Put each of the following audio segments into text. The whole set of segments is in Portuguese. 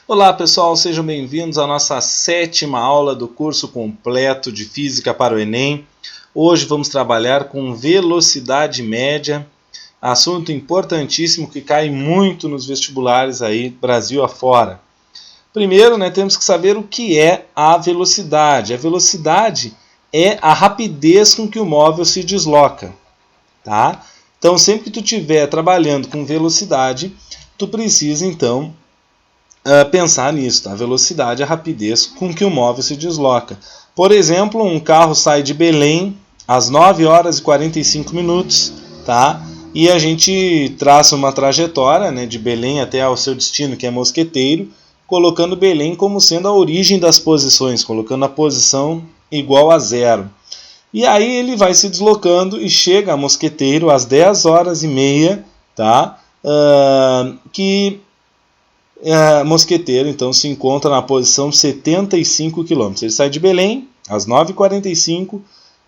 Olá pessoal, sejam bem-vindos à nossa 7ª aula do curso completo de Física para o Enem. Hoje vamos trabalhar com velocidade média, assunto importantíssimo que cai muito nos vestibulares aí, Brasil afora. Primeiro, temos que saber o que é a velocidade. A velocidade é a rapidez com que o móvel se desloca, tá? Então, sempre que tu estiver trabalhando com velocidade, tu precisa, então, pensar nisso. Tá? A velocidade é a rapidez com que o móvel se desloca. Por exemplo, um carro sai de Belém às 9 horas e 45 minutos, tá? E a gente traça uma trajetória, de Belém até o seu destino, que é Mosqueteiro, colocando Belém como sendo a origem das posições, colocando a posição igual a 0. E aí ele vai se deslocando e chega a Mosqueteiro às 10 horas e meia, tá? Mosqueteiro então se encontra na posição 75 km. Ele sai de Belém às 9h45,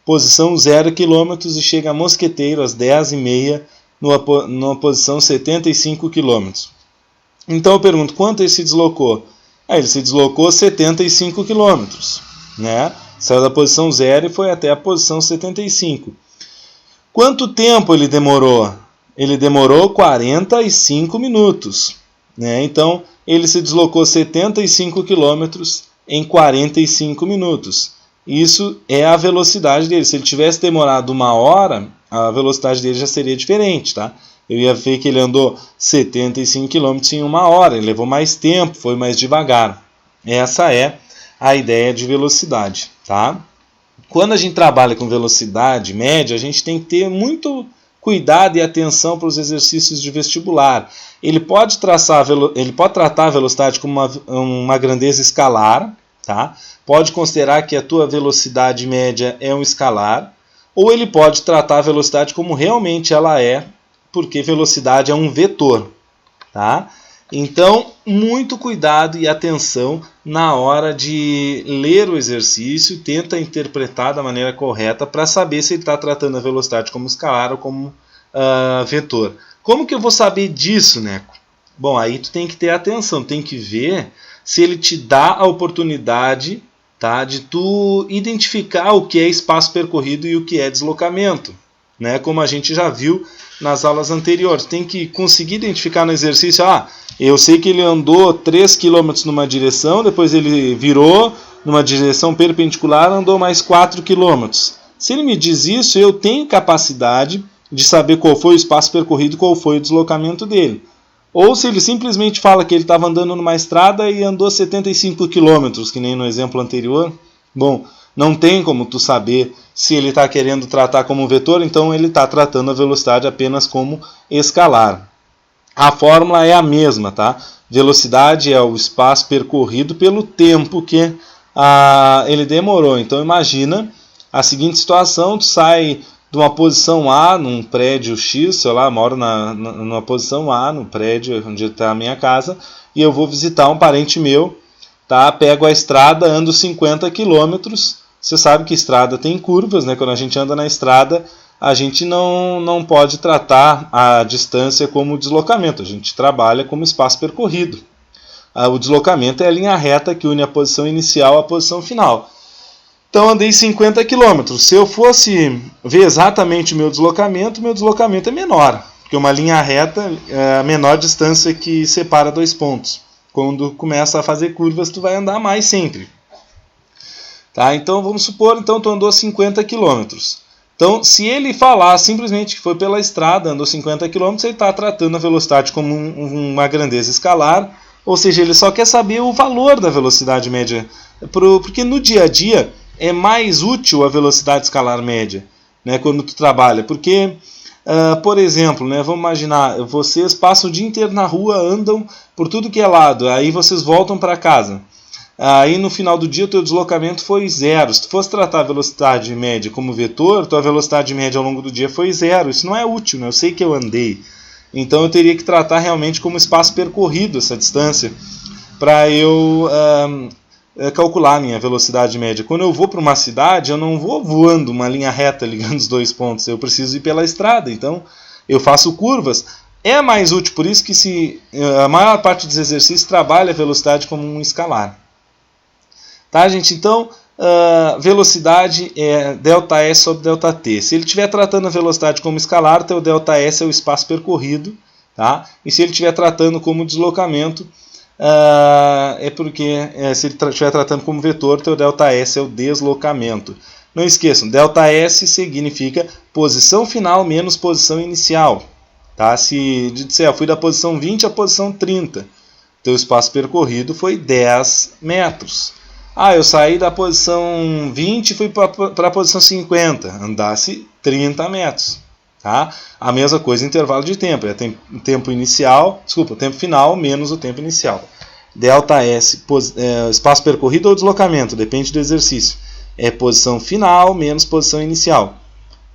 posição 0 km, e chega a Mosqueteiro às 10h30, numa posição 75 km. Então eu pergunto, quanto ele se deslocou? Ele se deslocou 75 km, né? Saiu da posição 0 e foi até a posição 75. Quanto tempo ele demorou? Ele demorou 45 minutos. Então, ele se deslocou 75 km em 45 minutos. Isso é a velocidade dele. Se ele tivesse demorado 1 hora, a velocidade dele já seria diferente, tá? Eu ia ver que ele andou 75 km em 1 hora, ele levou mais tempo, foi mais devagar. Essa é a ideia de velocidade, tá? Quando a gente trabalha com velocidade média, a gente tem que ter muito cuidado e atenção para os exercícios de vestibular. Ele pode tratar a velocidade como uma grandeza escalar, tá? Pode considerar que a tua velocidade média é um escalar, ou ele pode tratar a velocidade como realmente ela é, porque velocidade é um vetor, tá? Então, muito cuidado e atenção na hora de ler o exercício, tenta interpretar da maneira correta para saber se ele está tratando a velocidade como escalar ou como vetor. Como que eu vou saber disso, Neco? Bom, aí tu tem que ter atenção, tem que ver se ele te dá a oportunidade, tá, de tu identificar o que é espaço percorrido e o que é deslocamento, como a gente já viu nas aulas anteriores. Tem que conseguir identificar no exercício, eu sei que ele andou 3 km numa direção, depois ele virou numa direção perpendicular, andou mais 4 km. Se ele me diz isso, eu tenho capacidade de saber qual foi o espaço percorrido e qual foi o deslocamento dele. Ou se ele simplesmente fala que ele estava andando numa estrada e andou 75 km, que nem no exemplo anterior, bom, não tem como tu saber se ele está querendo tratar como vetor, então ele está tratando a velocidade apenas como escalar. A fórmula é a mesma, tá? Velocidade é o espaço percorrido pelo tempo que ele demorou. Então imagina a seguinte situação, tu sai de uma posição A num prédio X, sei lá, moro numa posição A no prédio onde está a minha casa, e eu vou visitar um parente meu, tá? Pego a estrada, ando 50 km. Você sabe que estrada tem curvas, Quando a gente anda na estrada, a gente não pode tratar a distância como deslocamento, a gente trabalha como espaço percorrido. O deslocamento é a linha reta que une a posição inicial à posição final. Então andei 50 km. Se eu fosse ver exatamente o meu deslocamento é menor, porque uma linha reta é a menor distância que separa dois pontos. Quando começa a fazer curvas, tu vai andar mais sempre. Tá? Então vamos supor, tu andou 50 km. Então, se ele falar simplesmente que foi pela estrada, andou 50 km, ele está tratando a velocidade como uma grandeza escalar, ou seja, ele só quer saber o valor da velocidade média, porque no dia a dia é mais útil a velocidade escalar média, quando tu trabalha, porque, por exemplo, vamos imaginar, vocês passam o dia inteiro na rua, andam por tudo que é lado, aí vocês voltam para casa. Aí no final do dia o teu deslocamento foi 0. Se tu fosse tratar a velocidade média como vetor, tua velocidade média ao longo do dia foi 0. Isso não é útil, Eu sei que eu andei. Então eu teria que tratar realmente como espaço percorrido essa distância para eu calcular a minha velocidade média. Quando eu vou para uma cidade, eu não vou voando uma linha reta ligando os dois pontos. Eu preciso ir pela estrada, então eu faço curvas. É mais útil, por isso que a maior parte dos exercícios trabalha a velocidade como um escalar. Tá, gente? Então, velocidade é ΔS sobre ΔT. Se ele estiver tratando a velocidade como escalar, o ΔS é o espaço percorrido. Tá? E se ele estiver tratando como deslocamento, se ele estiver tratando como vetor, o ΔS é o deslocamento. Não esqueçam, ΔS significa posição final menos posição inicial. Tá? Se disser, eu fui da posição 20 à posição 30, teu espaço percorrido foi 10 metros. Eu saí da posição 20 e fui para a posição 50, andasse 30 metros. Tá? A mesma coisa intervalo de tempo, é o tempo final menos o tempo inicial. ΔS, espaço percorrido ou deslocamento, depende do exercício. É posição final menos posição inicial.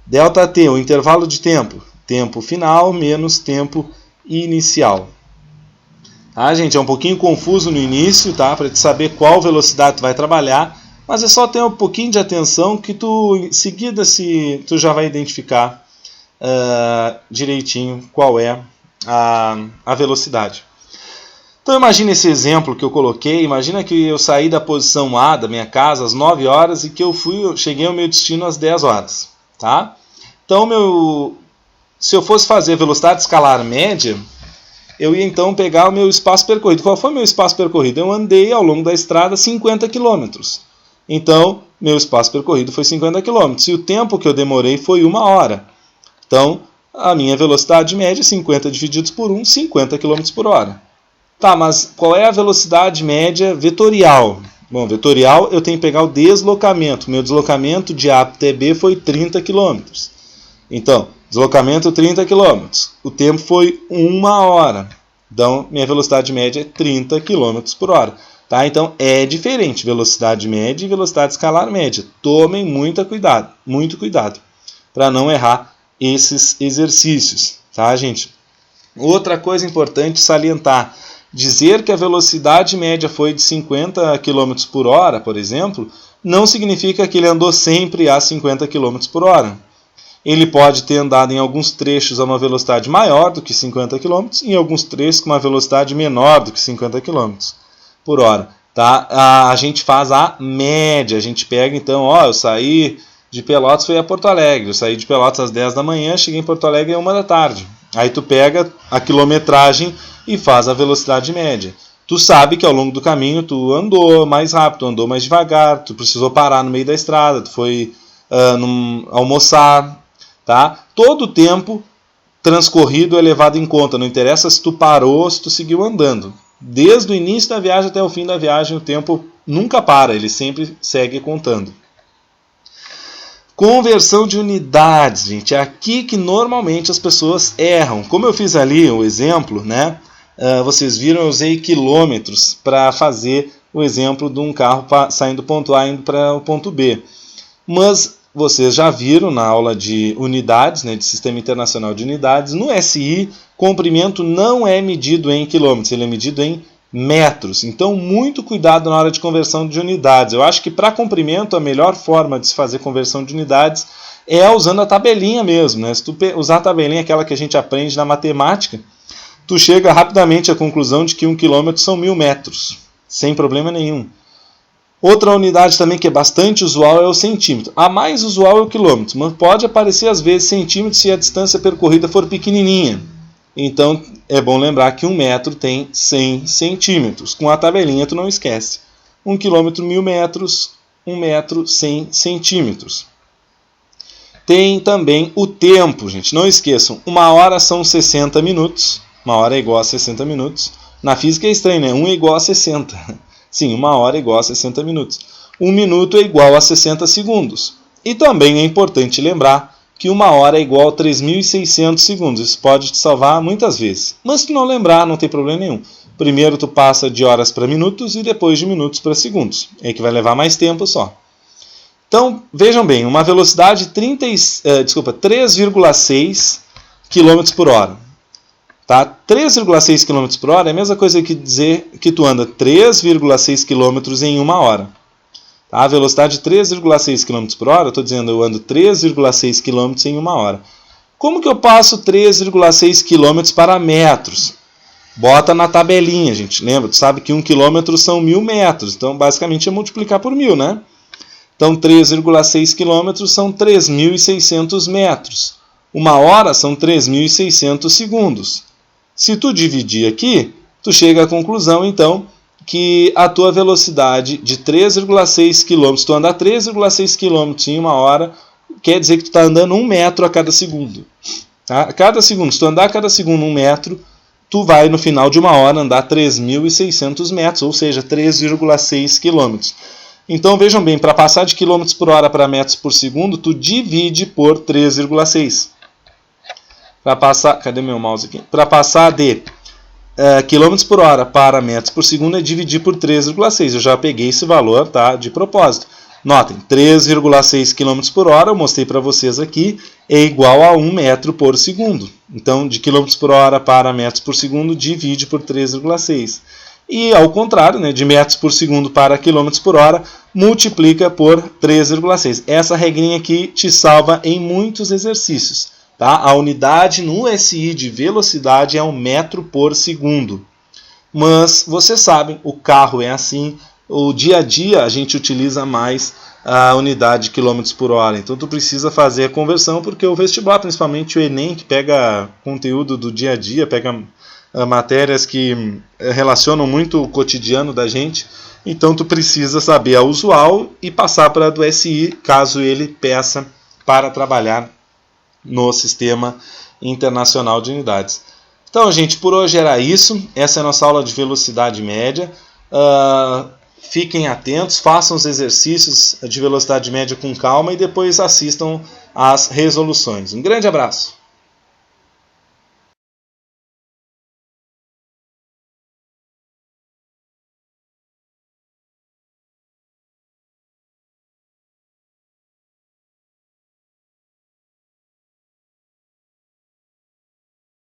ΔT, o intervalo de tempo, tempo final menos tempo inicial. Tá, gente? É um pouquinho confuso no início, tá? Para te saber qual velocidade tu vai trabalhar, mas é só ter um pouquinho de atenção que em seguida tu já vai identificar direitinho qual é a velocidade. Então imagine esse exemplo que eu coloquei, imagina que eu saí da posição A da minha casa às 9 horas e que eu cheguei ao meu destino às 10 horas. Tá? Então se eu fosse fazer velocidade escalar média, eu ia então pegar o meu espaço percorrido. Qual foi o meu espaço percorrido? Eu andei ao longo da estrada 50 km. Então, meu espaço percorrido foi 50 km. E o tempo que eu demorei foi 1 hora. Então, a minha velocidade média, 50 divididos por 1, 50 km por hora. Tá, mas qual é a velocidade média vetorial? Bom, vetorial eu tenho que pegar o deslocamento. Meu deslocamento de A até B foi 30 km. Então, deslocamento 30 km. O tempo foi 1 hora. Então, minha velocidade média é 30 km por hora. Tá? Então, é diferente velocidade média e velocidade escalar média. Tomem muito cuidado para não errar esses exercícios. Tá, gente? Outra coisa importante salientar. Dizer que a velocidade média foi de 50 km por hora, por exemplo, não significa que ele andou sempre a 50 km por hora. Ele pode ter andado em alguns trechos a uma velocidade maior do que 50 km e em alguns trechos com uma velocidade menor do que 50 km por hora. Tá? A gente faz a média, a gente pega então, eu saí de Pelotas, fui a Porto Alegre, eu saí de Pelotas às 10 da manhã, cheguei em Porto Alegre às 1 da tarde. Aí tu pega a quilometragem e faz a velocidade média. Tu sabe que ao longo do caminho tu andou mais rápido, andou mais devagar, tu precisou parar no meio da estrada, tu foi almoçar. Tá? Todo o tempo transcorrido é levado em conta, não interessa se tu parou ou se tu seguiu andando. Desde o início da viagem até o fim da viagem o tempo nunca para, ele sempre segue contando. Conversão de unidades, gente, é aqui que normalmente as pessoas erram. Como eu fiz ali o exemplo, né? Vocês viram, eu usei quilômetros para fazer o exemplo de um carro saindo do ponto A e indo para o ponto B. Mas vocês já viram na aula de unidades, né, de Sistema Internacional de Unidades, no SI, comprimento não é medido em quilômetros, ele é medido em metros. Então, muito cuidado na hora de conversão de unidades. Eu acho que para comprimento, a melhor forma de se fazer conversão de unidades é usando a tabelinha mesmo. Né? Se tu usar a tabelinha, aquela que a gente aprende na matemática, tu chega rapidamente à conclusão de que 1 quilômetro são 1000 metros, sem problema nenhum. Outra unidade também que é bastante usual é o centímetro. A mais usual é o quilômetro, mas pode aparecer às vezes centímetro se a distância percorrida for pequenininha. Então é bom lembrar que 1 metro tem 100 centímetros. Com a tabelinha tu não esquece. 1 quilômetro, 1000 metros, 1 metro, 100 centímetros. Tem também o tempo, gente. Não esqueçam, 1 hora são 60 minutos. 1 hora é igual a 60 minutos. Na física é estranho, né? 1 é igual a 60. Sim, 1 hora é igual a 60 minutos. 1 minuto é igual a 60 segundos. E também é importante lembrar que 1 hora é igual a 3.600 segundos. Isso pode te salvar muitas vezes. Mas se não lembrar, não tem problema nenhum. Primeiro tu passa de horas para minutos e depois de minutos para segundos. É que vai levar mais tempo só. Então, vejam bem, uma velocidade de 3,6 km por hora. Tá? 3,6 km por hora é a mesma coisa que dizer que tu anda 3,6 km em 1 hora. Tá? A velocidade de 3,6 km por hora, eu estou dizendo eu ando 3,6 km em 1 hora. Como que eu passo 3,6 km para metros? Bota na tabelinha, gente. Lembra? Tu sabe que 1 km são 1.000 metros. Então, basicamente, é multiplicar por 1.000, né? Então, 3,6 km são 3.600 metros. 1 hora são 3.600 segundos. Se tu dividir aqui, tu chega à conclusão, então, que a tua velocidade de 3,6 km, tu andar 3,6 km em 1 hora, quer dizer que tu está andando 1 metro a cada segundo. Tá? A cada segundo, se tu andar a cada segundo 1 metro, tu vai, no final de 1 hora, andar 3.600 metros, ou seja, 3,6 km. Então, vejam bem, para passar de km por hora para metros por segundo, tu divide por 3,6. Para passar, cadê meu mouse aqui? Para passar de km por hora para metros por segundo é dividir por 3,6. Eu já peguei esse valor, tá, de propósito. Notem, 3,6 km por hora, eu mostrei para vocês aqui, é igual a 1 metro por segundo. Então, de km por hora para metros por segundo, divide por 3,6. E, ao contrário, né, de metros por segundo para km por hora, multiplica por 3,6. Essa regrinha aqui te salva em muitos exercícios. Tá? A unidade no SI de velocidade é 1 metro por segundo. Mas, vocês sabem, o carro é assim. O dia a dia a gente utiliza mais a unidade de quilômetros por hora. Então, tu precisa fazer a conversão, porque o vestibular, principalmente o Enem, que pega conteúdo do dia a dia, pega matérias que relacionam muito o cotidiano da gente. Então, tu precisa saber a usual e passar para a do SI, caso ele peça para trabalhar no Sistema Internacional de Unidades. Então, gente, por hoje era isso. Essa é a nossa aula de velocidade média. Fiquem atentos, façam os exercícios de velocidade média com calma e depois assistam às resoluções. Um grande abraço!